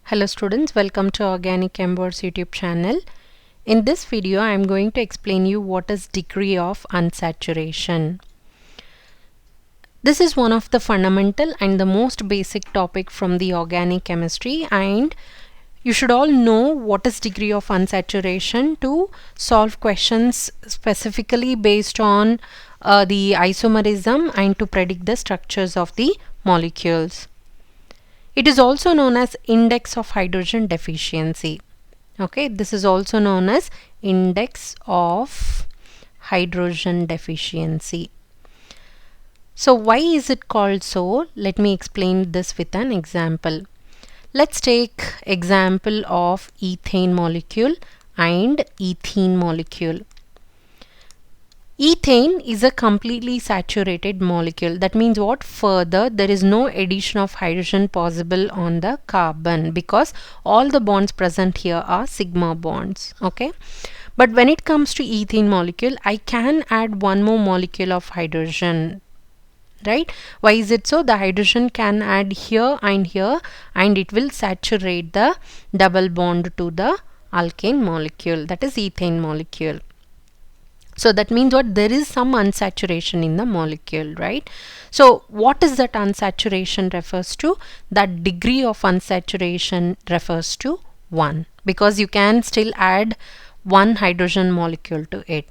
Hello students, welcome to Organic Chemworks YouTube channel. In this video I am going to explain you what is degree of unsaturation. This is one of the fundamental and the most basic topic from the organic chemistry, and you should all know what is degree of unsaturation to solve questions specifically based on the isomerism and to predict the structures of the molecules. It is also known as Index of Hydrogen Deficiency. Okay, this is also known as Index of Hydrogen Deficiency. So why is it called so? Let me explain this with an example. Let's take example of ethane molecule and ethene molecule. Ethane is a completely saturated molecule. That means what? Further, there is no addition of hydrogen possible on the carbon because all the bonds present here are sigma bonds. Okay. But when it comes to ethene molecule, I can add one more molecule of hydrogen. Right? Why is it so? The hydrogen can add here and it will saturate the double bond to the alkane molecule, that is ethane molecule. So that means what? There is some unsaturation in the molecule, right? So what is that unsaturation refers to? That degree of unsaturation refers to 1 because you can still add one hydrogen molecule to it.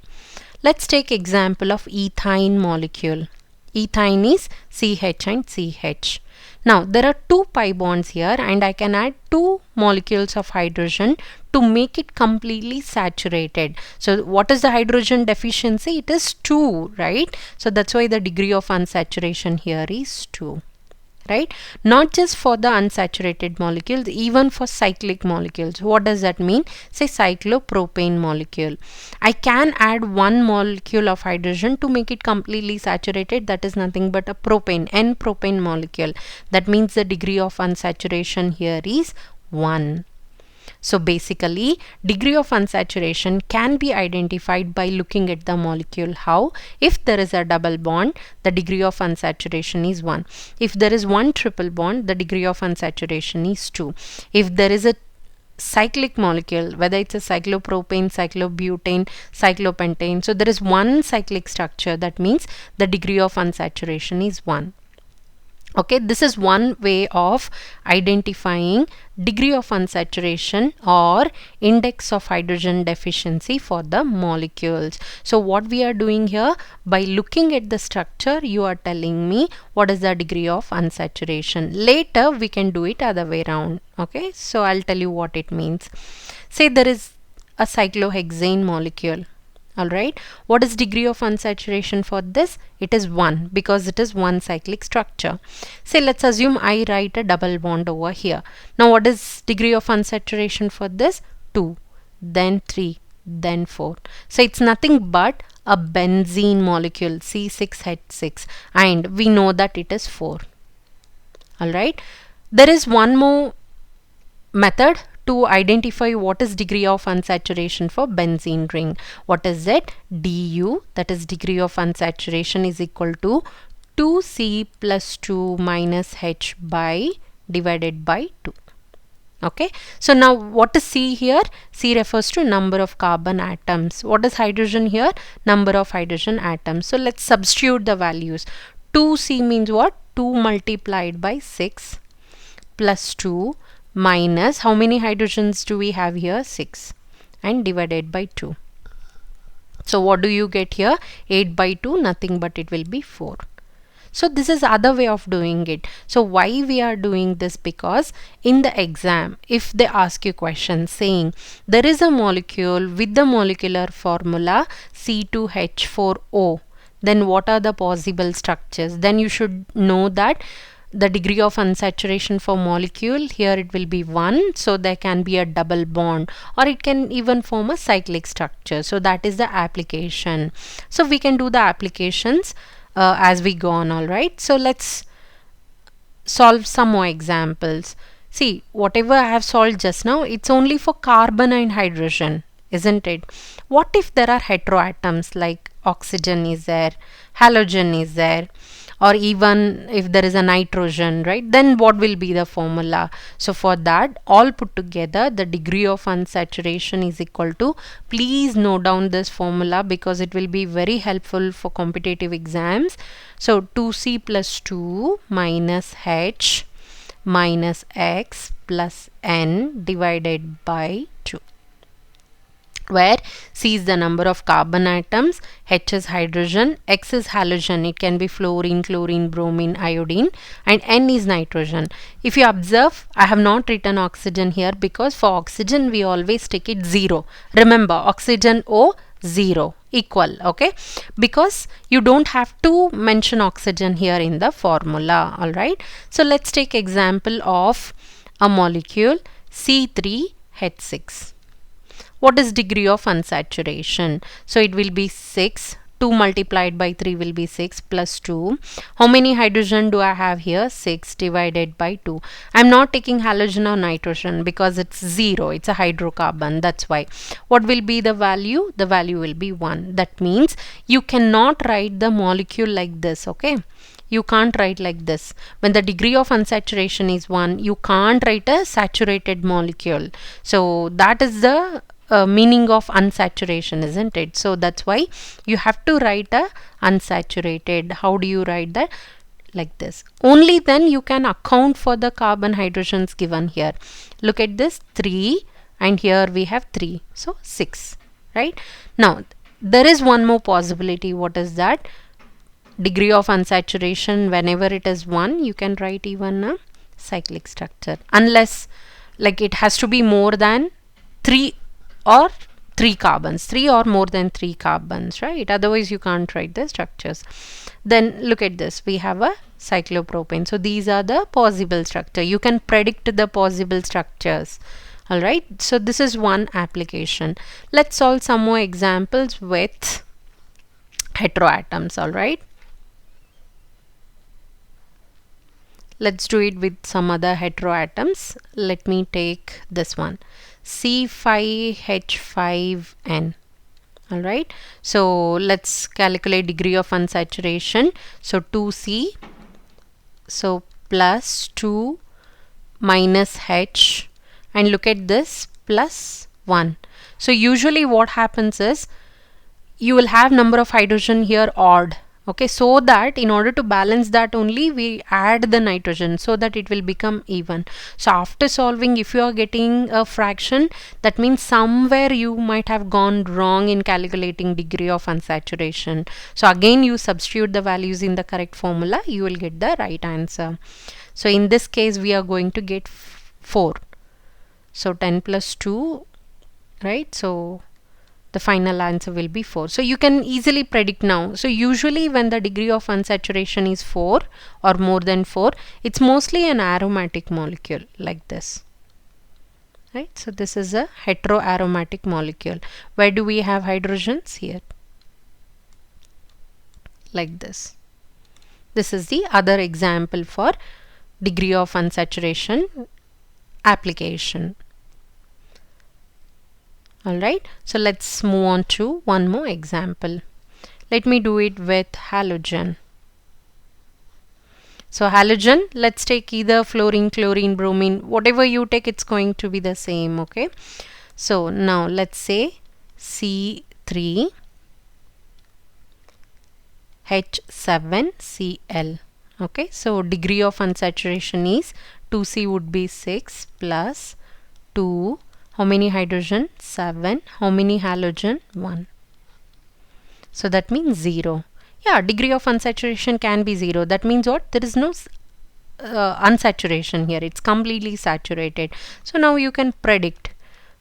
Let's take example of ethyne molecule. Ethyne is CH and CH. Now there are two pi bonds here and I can add two molecules of hydrogen to make it completely saturated. So what is the hydrogen deficiency? It is 2, right? So that's why the degree of unsaturation here is 2. Right? Not just for the unsaturated molecules, even for cyclic molecules. What does that mean? Say cyclopropane molecule. I can add one molecule of hydrogen to make it completely saturated. That is nothing but a propane, N-propane molecule. That means the degree of unsaturation here is 1. So basically, degree of unsaturation can be identified by looking at the molecule. How? If there is a double bond, the degree of unsaturation is 1. If there is one triple bond, the degree of unsaturation is 2. If there is a cyclic molecule, whether it's a cyclopropane, cyclobutane, cyclopentane, so there is one cyclic structure, that means the degree of unsaturation is 1. Okay, this is one way of identifying degree of unsaturation or index of hydrogen deficiency for the molecules. So what we are doing here, by looking at the structure, you are telling me what is the degree of unsaturation. Later we can do it other way around. Okay, so I'll tell you what it means. Say there is a cyclohexane molecule. Alright, what is degree of unsaturation for this? It is 1 because it is one cyclic structure. Say let's assume I write a double bond over here. Now what is degree of unsaturation for this? 2, then 3, then 4. So it's nothing but a benzene molecule C₆H₆, and we know that it is 4. Alright, there is one more method to identify what is degree of unsaturation for benzene ring. What is it? Du, that is degree of unsaturation, is equal to 2C plus 2 minus H by divided by 2. Okay, so now what is C here? C refers to number of carbon atoms. What is hydrogen here? Number of hydrogen atoms. So let's substitute the values. 2C means what? 2 multiplied by 6 plus 2 minus, how many hydrogens do we have here? 6, and divided by 2. So what do you get here? 8 by 2, nothing but it will be 4. So this is other way of doing it. So why we are doing this? Because in the exam, if they ask you questions saying there is a molecule with the molecular formula C₂H₆O, then what are the possible structures? Then you should know that the degree of unsaturation for molecule here, it will be 1, so there can be a double bond, or it can even form a cyclic structure. So that is the application. So we can do the applications as we go on. Alright, so let's solve some more examples. See, whatever I have solved just now, it's only for carbon and hydrogen, isn't it? What if there are heteroatoms like oxygen is there, halogen is there, or even if there is a nitrogen, right, then what will be the formula? So for that, all put together, the degree of unsaturation is equal to, please note down this formula because it will be very helpful for competitive exams. So 2C plus 2 minus H minus X plus N divided by 2, where C is the number of carbon atoms, H is hydrogen, X is halogen, it can be fluorine, chlorine, bromine, iodine, and N is nitrogen. If you observe, I have not written oxygen here because for oxygen we always take it 0. Remember, oxygen O 0 equal, okay, because you don't have to mention oxygen here in the formula. All right, so let's take example of a molecule C₆H₆. What is degree of unsaturation? So it will be 6. 2 multiplied by 3 will be 6 plus 2. How many hydrogen do I have here? 6 divided by 2. I'm not taking halogen or nitrogen because it's 0. It's a hydrocarbon. That's why. What will be the value? The value will be 1. That means you cannot write the molecule like this, okay? You can't write like this. When the degree of unsaturation is 1, you can't write a saturated molecule. So that is the meaning of unsaturation, isn't it? So that's why you have to write a unsaturated. How do you write that? Like this. Only then you can account for the carbon hydrogens given here. Look at this, 3, and here we have 3. So 6, right? Now there is one more possibility. What is that? Degree of unsaturation, whenever it is 1, you can write even a cyclic structure, unless like it has to be more than 3 or 3 carbons, 3 or more than 3 carbons, right? Otherwise you can't write the structures. Then look at this, we have a cyclopropane. So these are the possible structure. You can predict the possible structures. All right, so this is one application. Let's solve some more examples with heteroatoms. All right, let's do it with some other heteroatoms. Let me take this one, C₆H₆N. All right, so let's calculate degree of unsaturation. So 2C, so plus 2 minus H, and look at this, plus 1. So usually what happens is you will have number of hydrogen here odd. Okay, so that in order to balance that only we add the nitrogen so that it will become even. So after solving, if you are getting a fraction, that means somewhere you might have gone wrong in calculating degree of unsaturation. So again you substitute the values in the correct formula, you will get the right answer. So in this case we are going to get 4. So 10 plus 2, right? So the final answer will be 4. So you can easily predict now. So usually when the degree of unsaturation is 4 or more than 4, it's mostly an aromatic molecule like this, right? So this is a heteroaromatic molecule. Where do we have hydrogens? Here, like this. This is the other example for degree of unsaturation application. Alright, so let's move on to one more example. Let me do it with halogen. So halogen, let's take either fluorine, chlorine, bromine, whatever you take, it's going to be the same, okay? So now let's say C₆H₆Cl. Okay, so degree of unsaturation is 2C would be 6 plus 2. How many hydrogen? 7. How many halogen? 1. So that means 0. Yeah, degree of unsaturation can be 0. That means what? There is no unsaturation here. It's completely saturated. So now you can predict.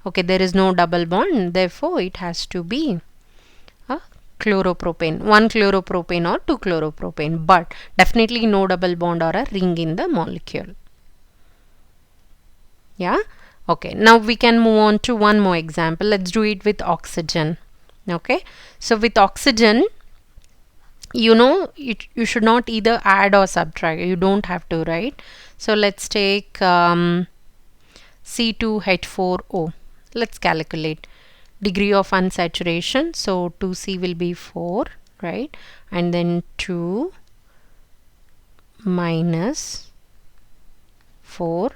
Okay, there is no double bond. Therefore, it has to be a chloropropane. 1 chloropropane or 2 chloropropane. But definitely no double bond or a ring in the molecule. Yeah. Okay, now we can move on to one more example. Let's do it with oxygen. Okay, so with oxygen, you know, you should not either add or subtract. You don't have to, right? So let's take C₂H4O. Let's calculate degree of unsaturation. So 2C will be 4, right? And then 2 minus 4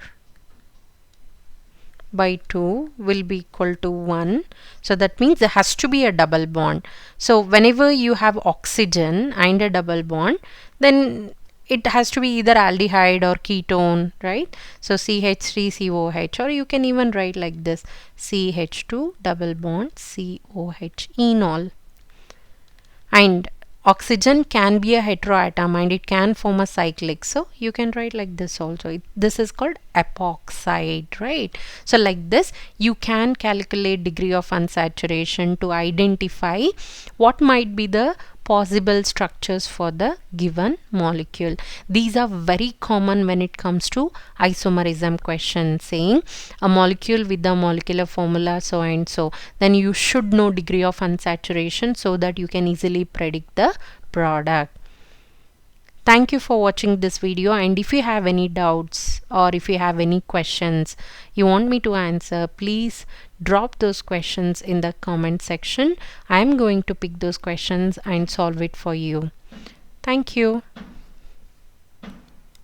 by 2 will be equal to 1. So that means there has to be a double bond. So whenever you have oxygen and a double bond, then it has to be either aldehyde or ketone, right? So CH3COH, or you can even write like this, CH2 double bond COH enol. And oxygen can be a heteroatom and it can form a cyclic, so you can write like this also. This is called epoxide, right? So like this you can calculate degree of unsaturation to identify what might be the possible structures for the given molecule. These are very common when it comes to isomerism question, saying a molecule with the molecular formula so and so, then you should know degree of unsaturation so that you can easily predict the product. Thank you for watching this video, and if you have any doubts or if you have any questions you want me to answer, please drop those questions in the comment section. I am going to pick those questions and solve it for you. Thank you.